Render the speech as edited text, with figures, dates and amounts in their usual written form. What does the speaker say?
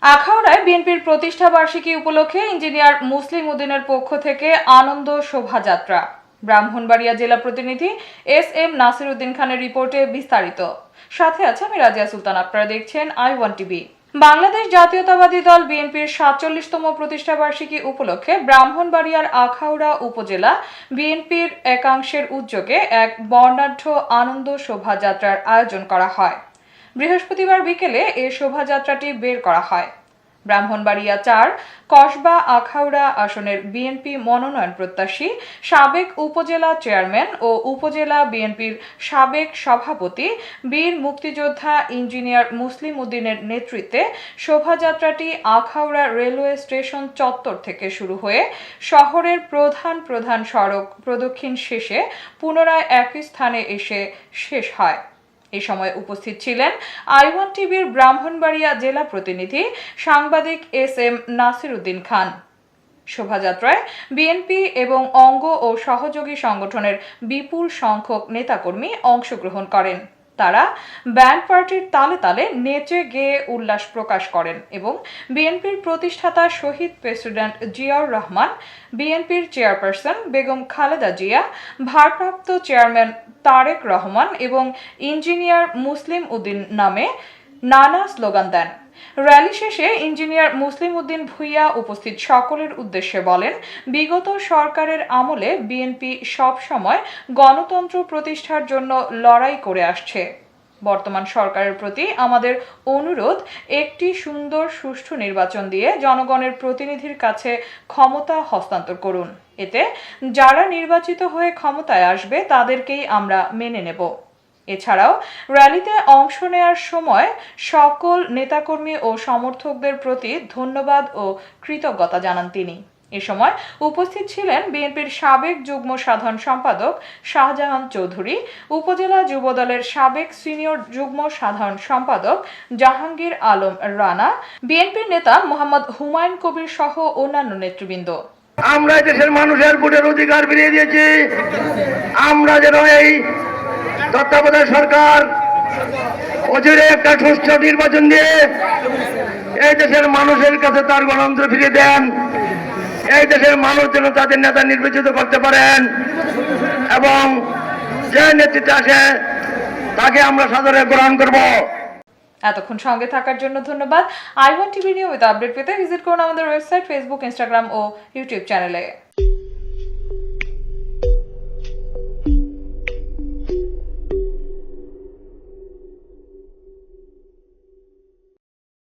আখাউড়ায় বিএনপির প্রতিষ্ঠা বার্ষিকী উপলক্ষে ইঞ্জিনিয়ার মুসলিম উদ্দিনের পক্ষ থেকে আনন্দ শোভাযাত্রা। ব্রাহ্মণবাড়িয়া জেলা প্রতিনিধি এস.এম. নাসির উদ্দিন খানের রিপোর্টে বিস্তারিত। সাথে আছে আমি রাজিয়া সুলতান। আপনারা দেখছেন I1 টিভি। বাংলাদেশ জাতীয়তাবাদী দল বিএনপির ৪৭তম প্রতিষ্ঠা বার্ষিকী উপলক্ষে ব্রাহ্মণবাড়িয়ার আখাউড়া উপজেলা বিএনপির একাংশের উদ্যোগে এক বর্ণাঢ্য আনন্দ শোভাযাত্রার আয়োজন করা হয়। বৃহস্পতিবার বিকেলে এই শোভাযাত্রাটি বের করা হয়। ব্রাহ্মণবাড়িয়া ৪ কসবা আখাউড়া আসনের বিএনপি মনোনয়ন প্রত্যাশী সাবেক উপজেলা চেয়ারম্যান ও উপজেলা বিএনপির সাবেক সভাপতি বীর মুক্তিযোদ্ধা ইঞ্জিনিয়ার মুসলিম উদ্দিনের নেতৃত্বে শোভাযাত্রাটি আখাউড়া রেলওয়ে স্টেশন চত্বর থেকে শুরু হয়ে শহরের প্রধান সড়ক প্রদক্ষিণ শেষে পুনরায় একই স্থানে এসে শেষ হয়। এই সময় উপস্থিত ছিলেন I1 টিভির ব্রাহ্মণবাড়িয়া জেলা প্রতিনিধি সাংবাদিক এস.এম. নাসির উদ্দিন খান। শোভাযাত্রায় বিএনপি এবং অঙ্গ ও সহযোগী সংগঠনের বিপুল সংখ্যক নেতাকর্মী অংশগ্রহণ করেন। তারা ব্যান্ড পার্টির তালে তালে নেচে গেয়ে উল্লাস প্রকাশ করেন এবং বিএনপির প্রতিষ্ঠাতা শহীদ প্রেসিডেন্ট জিয়াউর রহমান, বিএনপির চেয়ারপারসন বেগম খালেদা জিয়া, ভারপ্রাপ্ত চেয়ারম্যান তারেক রহমান এবং ইঞ্জিনিয়ার মুসলিম উদ্দিন নামে নানা স্লোগান দেন। র্যালি শেষে ইঞ্জিনিয়ার মুসলিম উদ্দিন ভূঁইয়া উপস্থিত সকলের উদ্দেশ্যে বলেন, বিগত সরকারের আমলে বিএনপি সব সময় গণতন্ত্র প্রতিষ্ঠার জন্য লড়াই করে আসছে। বর্তমান সরকারের প্রতি আমাদের অনুরোধ, একটি সুন্দর সুষ্ঠু নির্বাচন দিয়ে জনগণের প্রতিনিধির কাছে ক্ষমতা হস্তান্তর করুন। এতে যারা নির্বাচিত হয়ে ক্ষমতায় আসবে তাদেরকেই আমরা মেনে নেব। এছাড়াও র্যালিতে অংশ নেয়ার সময় সকল নেতাকর্মী ও সমর্থকদের প্রতি ধন্যবাদ ও কৃতজ্ঞতা জানান তিনি। এ সময় উপস্থিত ছিলেন বিএনপির সাবেক যুগ্ম সাধারণ সম্পাদক শাহজাহান চৌধুরী, উপজেলা যুবদলের সাবেক সিনিয়র যুগ্ম সাধারণ সম্পাদক জাহাঙ্গীর আলম রানা, বিএনপির নেতা মোহাম্মদ হুমায়ুন কবির সহ অন্যান্য নেতৃবৃন্দ। আমরা দেশের মানুষের ভোটের অধিকার ফিরিয়ে দিয়েছি। আমরা যেন এই তত্ত্বাবধায়ক সরকার অচিরে একটা সুষ্ঠু নির্বাচন দিয়ে এই দেশের মানুষের কাছে তার গণতন্ত্র ফিরিয়ে দেন। এই দেশের মানুষ যেন তাদের নেতা নির্বাচিত করতে পারেন এবং যে নেতৃত্বে আসে তাকে আমরা সাদরে গ্রহণ করব। এতক্ষণ সঙ্গে থাকার জন্য ধন্যবাদ। I1 টিভি নিয়মিত আপডেট পেতে ভিজিট করুন আমাদের ওয়েবসাইট, ফেসবুক, ইনস্টাগ্রাম ও ইউটিউব চ্যানেলে।